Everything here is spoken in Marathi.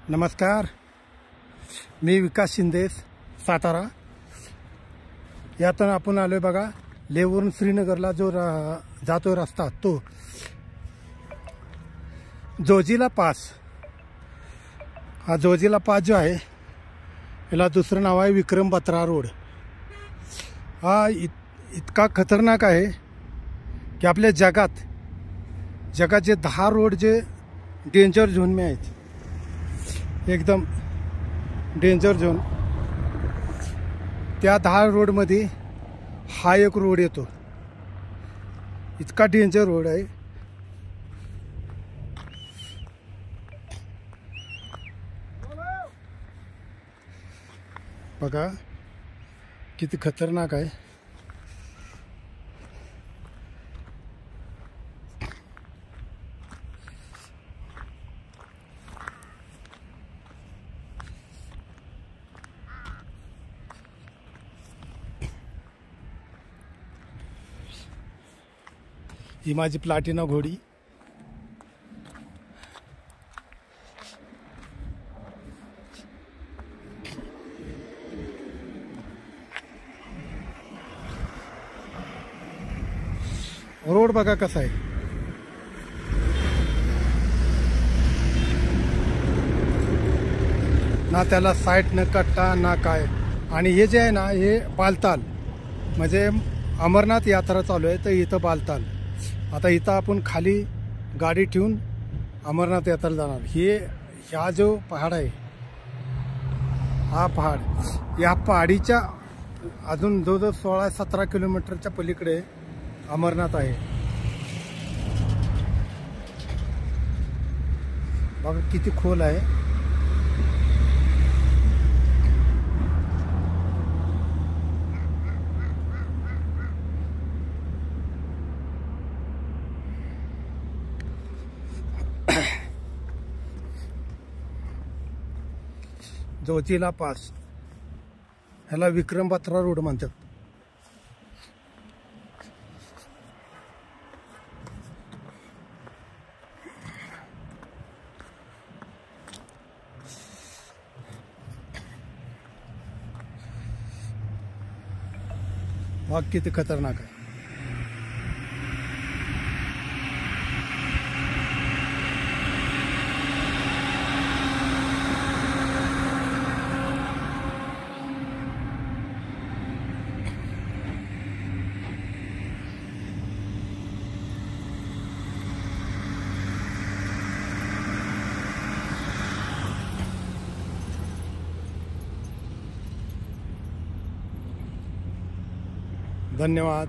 नमस्कार, मी विकास शिंदे, सातारा. यातून आपण आलोय बघा, लेहवरून श्रीनगरला जो जातो रस्ता तो जोजिला पास. हा जोजिला पास जो आहे याला दुसरं नाव आहे विक्रम बत्रा रोड. हा इतका खतरनाक आहे की आपल्या जगाचे 10 रोड जे डेंजर झोन में आहेत, एकदम डेंजर झोन. त्या 10 रोडमध्ये हा एक रोड येतो. इतका डेंजर रोड आहे. बघा किती खतरनाक आहे. ही माझी प्लाटिना घोडी. रोड बघा कसा आहे. ना त्याला साईड न कट्टा ना काय. आणि हे जे आहे ना, हे बालताल म्हणजे अमरनाथ यात्रा चालू आहे, तर इथं बालताल. आता इथं आपण खाली गाडी ठेवून अमरनाथ यात्रेला जाणार. हा जो पहाड आहे, हा पहाड, या पहाडीच्या अजून जवळजवळ 16-17 किलोमीटरच्या पलीकडे अमरनाथ आहे. बघा किती खोल आहे. जोजिला पास ह्याला विक्रम बत्रा रोड म्हणतात. भाग किती खतरनाक आहे. धन्यवाद.